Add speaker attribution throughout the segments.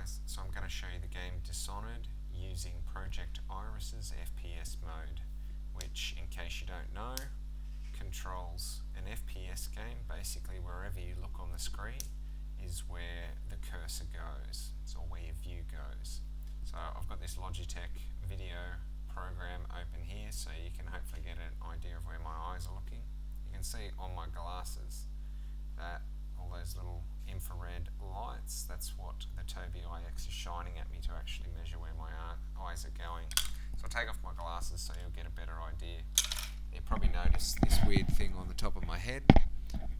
Speaker 1: guys, so I'm going to show you the game Dishonoured using Project Iris's FPS mode, which, in case you don't know, controls an FPS game. Basically, wherever you look on the screen is where the cursor goes, or where your view goes. So I've got this Logitech video program open here, so you can hopefully get an idea of where my eyes are looking. You can see on my glasses that all those little infrared lights, that's what the Tobii IX is shining at me to actually measure where my eyes are going. So I'll take off my glasses so you'll get a better idea. You probably noticed this weird thing on the top of my head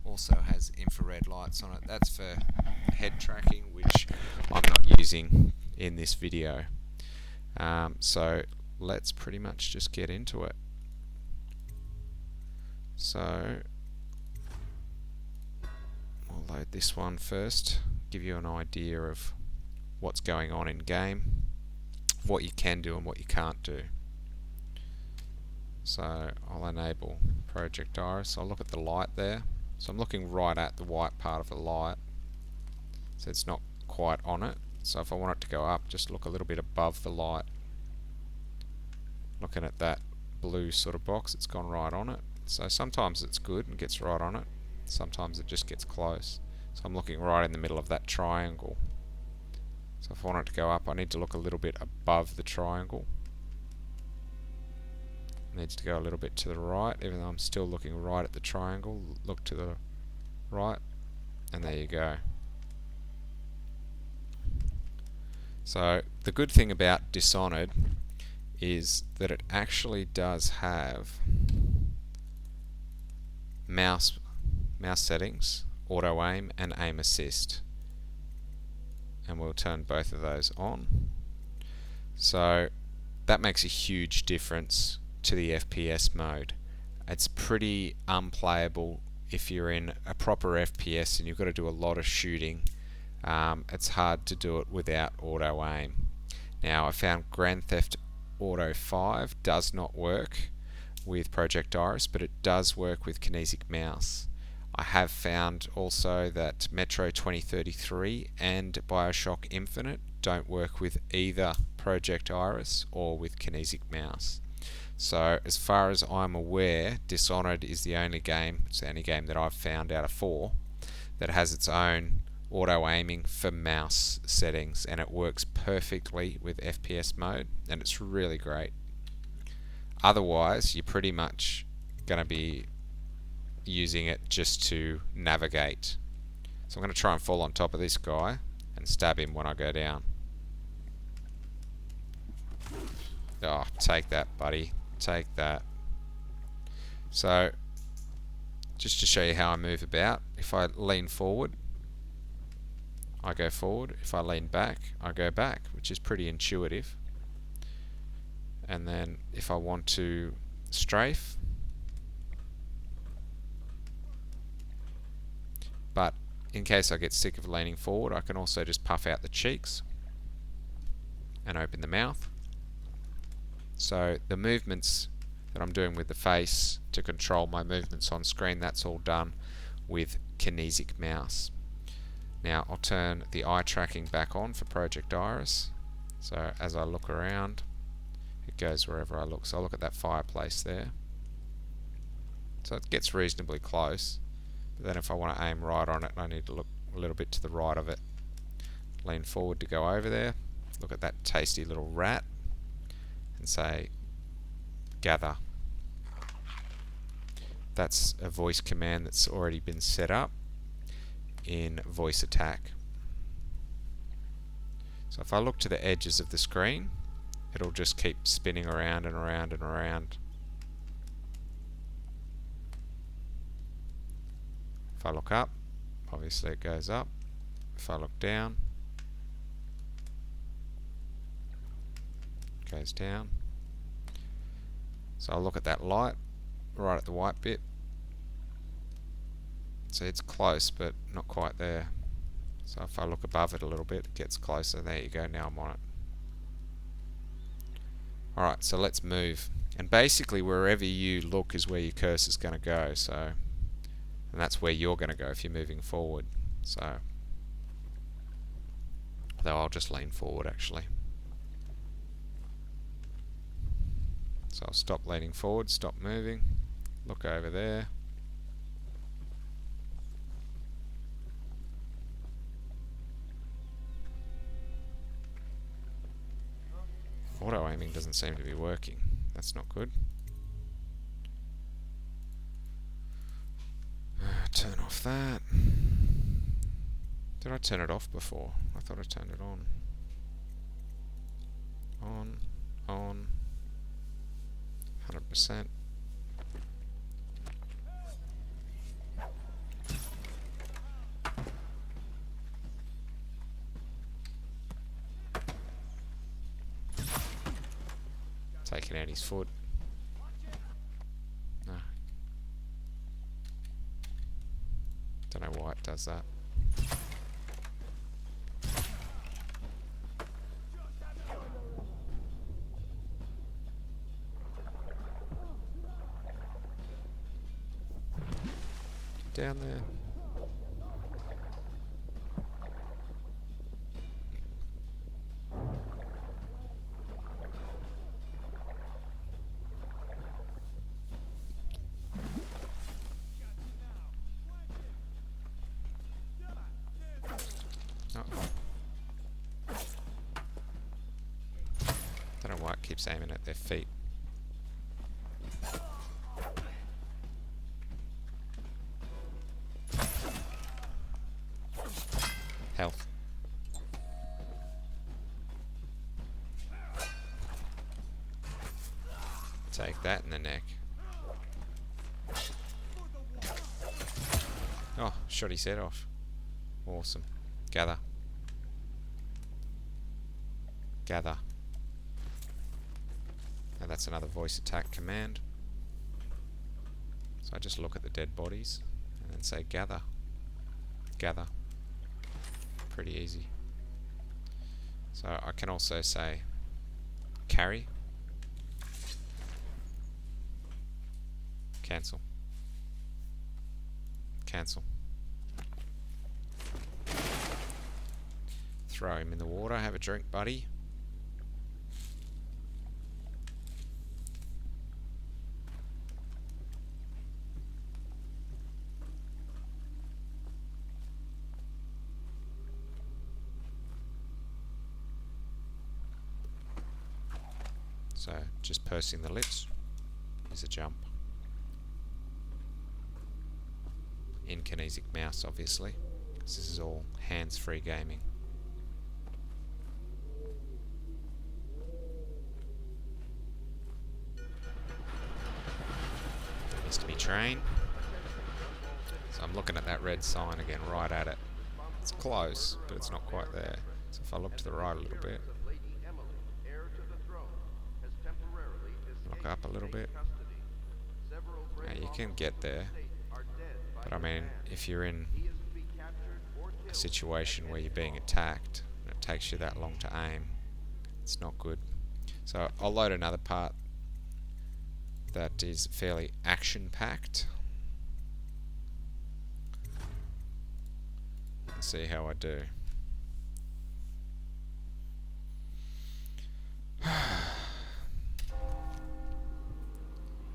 Speaker 1: also has infrared lights on it. That's for head tracking, which I'm not using in this video. So let's pretty much just get into it. So we'll load this one first, give you an idea of what's going on in game, what you can do and what you can't do. So I'll enable Project Iris. I'll look at the light there. So I'm looking right at the white part of the light, so it's not quite on it. So if I want it to go up, just look a little bit above the light. Looking at that blue sort of box, it's gone right on it. So sometimes it's good and gets right on it, sometimes it just gets close. So I'm looking right in the middle of that triangle. So if I want it to go up, I need to look a little bit above the triangle. It needs to go a little bit to the right, even though I'm still looking right at the triangle. Look to the right, and there you go. So the good thing about Dishonoured is that it actually does have mouse settings, auto aim and aim assist, and we'll turn both of those on. So that makes a huge difference to the FPS mode. It's pretty unplayable if you're in a proper FPS and you've got to do a lot of shooting. It's hard to do it without auto aim. Now I found Grand Theft Auto 5 does not work with Project Iris, but it does work with kinesic mouse. I have found also that Metro 2033 and Bioshock Infinite don't work with either Project Iris or with kinesic mouse. So as far as I'm aware, Dishonoured is the only game, it's the only game that I've found out of 4 that has its own auto aiming for mouse settings, and it works perfectly with FPS mode, and it's really great. Otherwise, you're pretty much going to be using it just to navigate. So I'm going to try and fall on top of this guy and stab him when I go down. Oh, take that, buddy. Take that. So, just to show you how I move about, if I lean forward, I go forward. If I lean back, I go back, which is pretty intuitive. And then if I want to strafe, but in case I get sick of leaning forward, I can also just puff out the cheeks and open the mouth. So the movements that I'm doing with the face to control my movements on screen, that's all done with kinesic mouse. Now I'll turn the eye tracking back on for Project Iris. So as I look around, it goes wherever I look. So I'll look at that fireplace there. So it gets reasonably close. But then if I want to aim right on it, I need to look a little bit to the right of it. Lean forward to go over there. Look at that tasty little rat and say, gather. That's a voice command that's already been set up in voice attack. So if I look to the edges of the screen, it'll just keep spinning around and around and around. If I look up, obviously it goes up. If I look down, it goes down. So I'll look at that light, right at the white bit. See, it's close, but not quite there. So if I look above it a little bit, it gets closer. There you go, now I'm on it. Alright, so let's move. And basically wherever you look is where your cursor's going to go. So, and that's where you're going to go if you're moving forward. So Though I'll just lean forward actually. So I'll stop leaning forward, stop moving, look over there. Auto aiming doesn't seem to be working. That's not good. Turn off that. Did I turn it off before? I thought I turned it on. On. 100%. Taking out his foot. No. Don't know why it does that. Down there. Don't know why it keeps aiming at their feet. Health. Take that in the neck. Oh, shot his head off. Awesome. Gather. Gather. Now that's another voice attack command. So I just look at the dead bodies and then say gather. Gather. Pretty easy. So I can also say carry. Cancel. Cancel. Throw him in the water. Have a drink, buddy. So just pursing the lips is a jump. In kinesic mouse, obviously, because this is all hands-free gaming. Needs to be trained. So I'm looking at that red sign again, right at it. It's close, but it's not quite there. So if I look to the right a little bit, look up a little bit. Now you can get there, but I mean, if you're in a situation where you're being attacked and it takes you that long to aim, it's not good. So I'll load another part that is fairly action-packed and see how I do.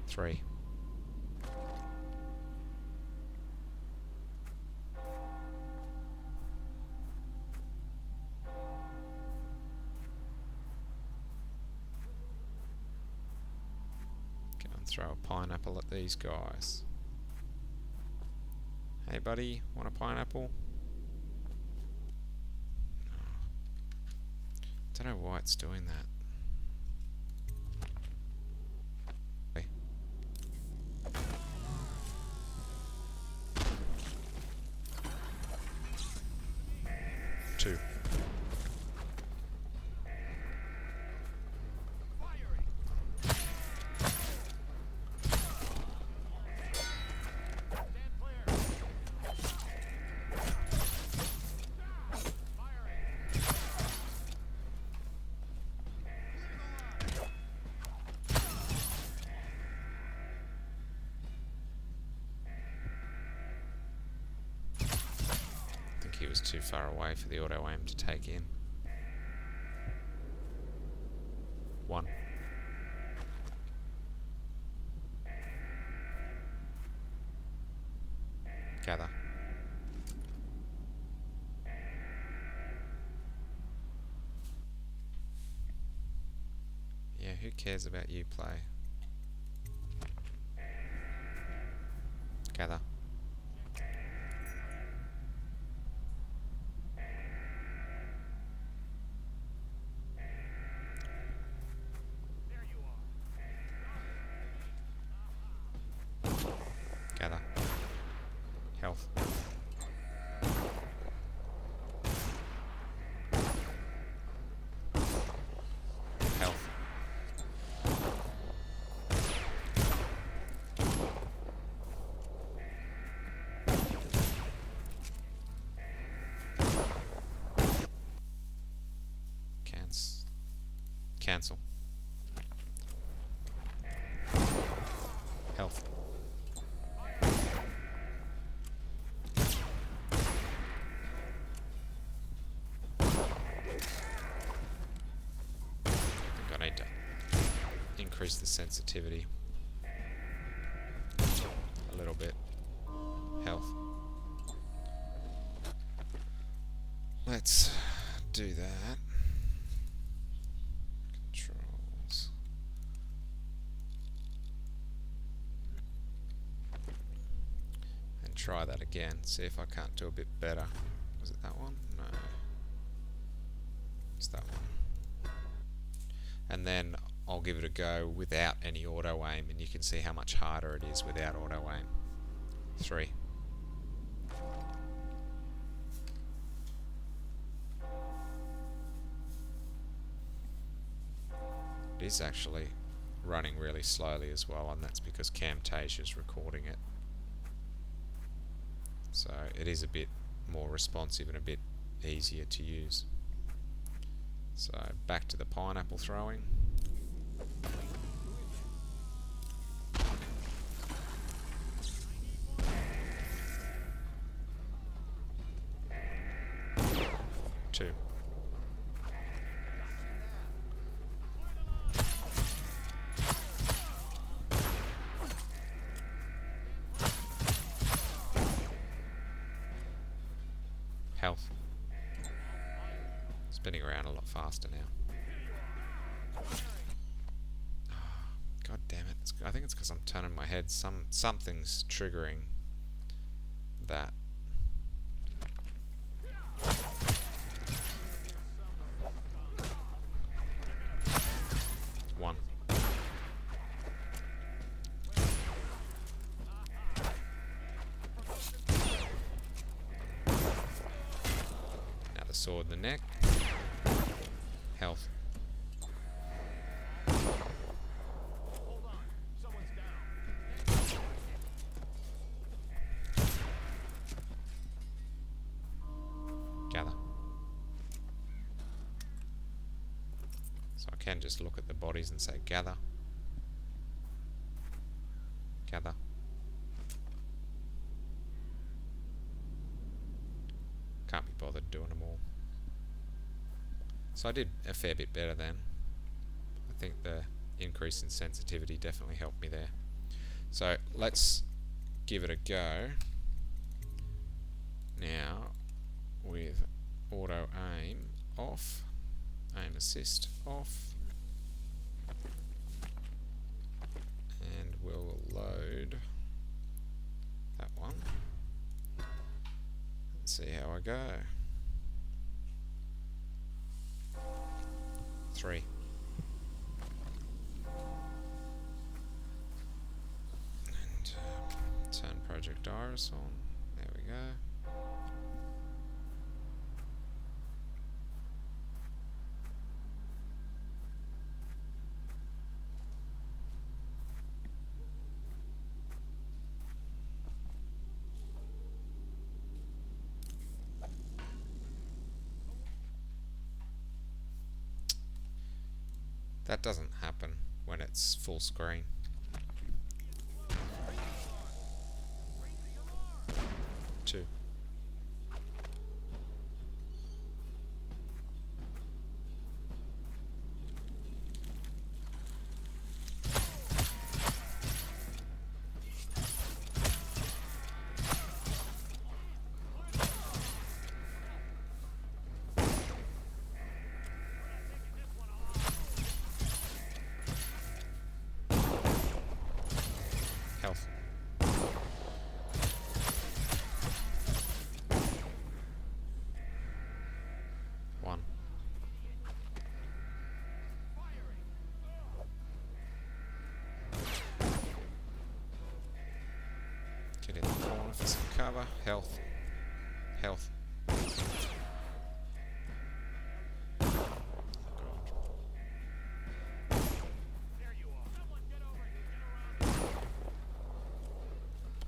Speaker 1: Three. Go and throw a pineapple at these guys. Hey buddy, want a pineapple? Don't know why it's doing that. 2. He was too far away for the auto aim to take in. 1. Gather. Yeah, who cares about you, play? Gather. Gather. Health. Health. Cancel. Health. I think I need to increase the sensitivity a little bit. Health. Let's do that. Controls. And try that again. See if I can't do a bit better. Was it that one? No. It's that one. And then I'll give it a go without any auto aim, and you can see how much harder it is without auto aim. 3. It is actually running really slowly as well, and that's because Camtasia's recording it. So it is a bit more responsive and a bit easier to use. So back to the pineapple throwing. Two. Health. Spinning around a lot faster now. Oh, God damn it. I think it's because I'm turning my head. Something's triggering that. One. Now the sword in the neck. Health. Gather. So I can just look at the bodies and say gather. Gather. Can't be bothered doing them all. So I did a fair bit better then. I think the increase in sensitivity definitely helped me there. So let's give it a go now with auto aim off, aim assist off, and we'll load that one and see how I go. 3. And turn Project Iris on. There we go. That doesn't happen when it's full screen. 2. cover. Health. Health.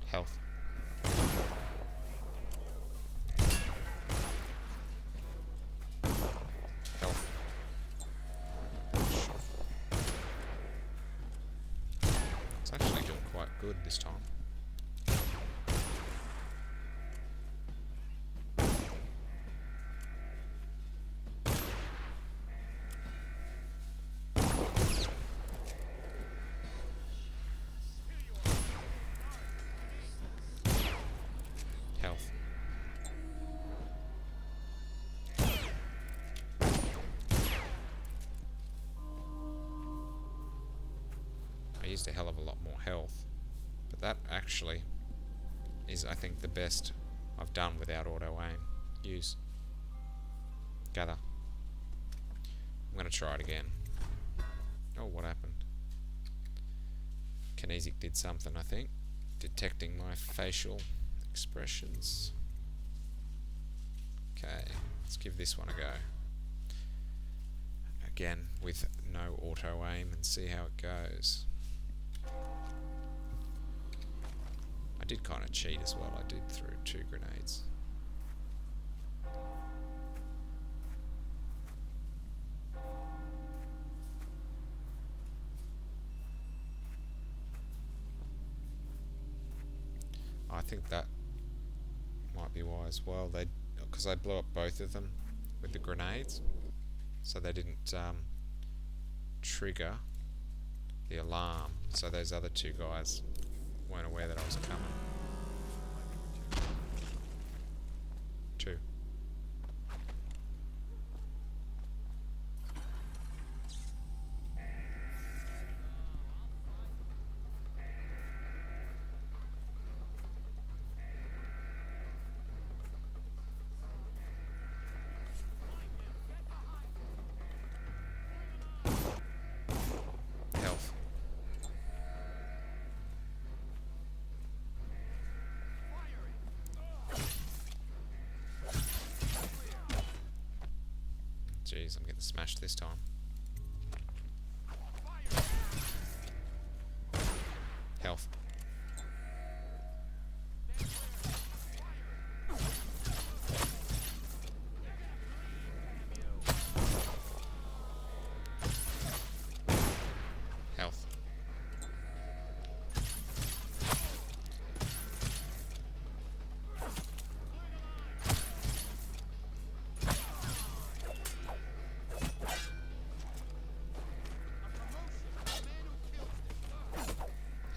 Speaker 1: Health. Health. It's actually doing quite good this time. Health. I used a hell of a lot more health, but that actually is, I think, the best I've done without auto aim. Use. Gather. I'm going to try it again. Oh, what happened? Kinesic did something, I think. Detecting my facial expressions. Okay, let's give this one a go. Again, with no auto aim, and see how it goes. I did kind of cheat as well. I did throw 2 grenades. I think that might be why as well. Because I blew up both of them with the grenades, so they didn't trigger the alarm. So those other 2 guys weren't aware that I was coming. 2. Health. Jeez, I'm getting smashed this time. Health. Health.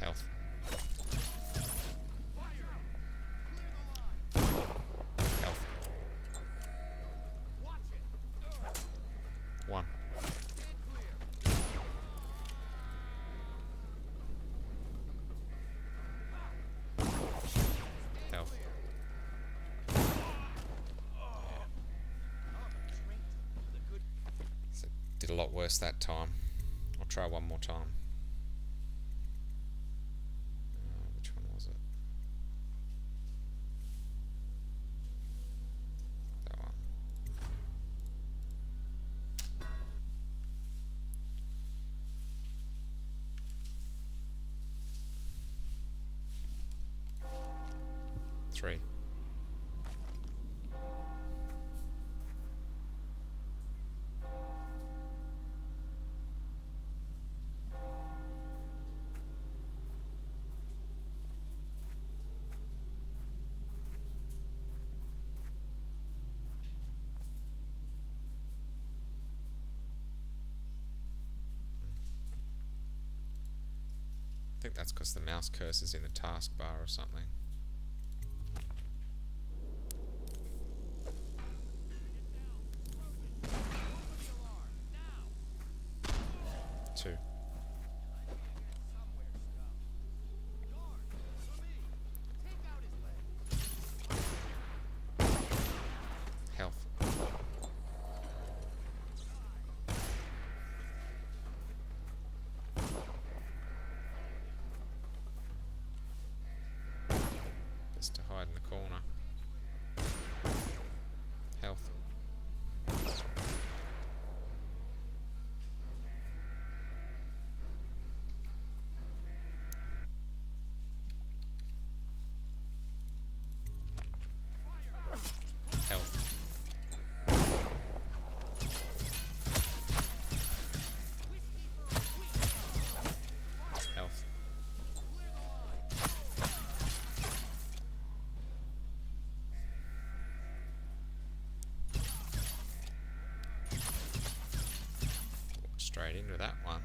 Speaker 1: Health. Health. 1. Health. So did a lot worse that time. I'll try one more time. Which one was it? That one. Three. I think that's because the mouse cursor's in the taskbar or something. 2. Health. hide in the corner. Health. Health. Health. Straight into that one.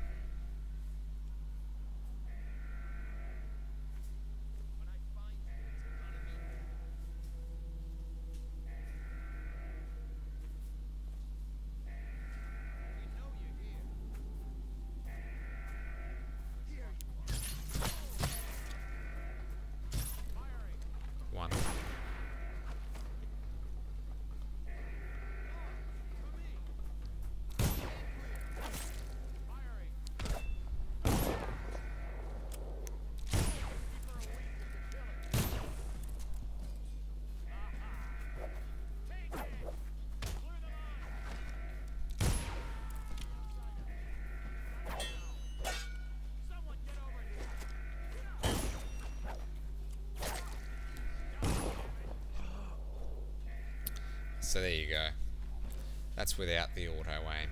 Speaker 1: One. So there you go. That's without the auto aim.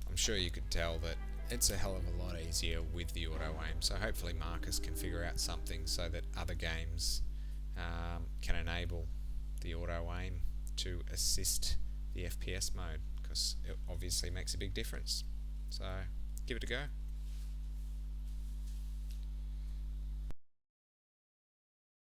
Speaker 1: I'm sure you could tell that it's a hell of a lot easier with the auto aim. So hopefully Marcus can figure out something so that other games can enable the auto aim to assist the FPS mode, because it obviously makes a big difference. So give it a go.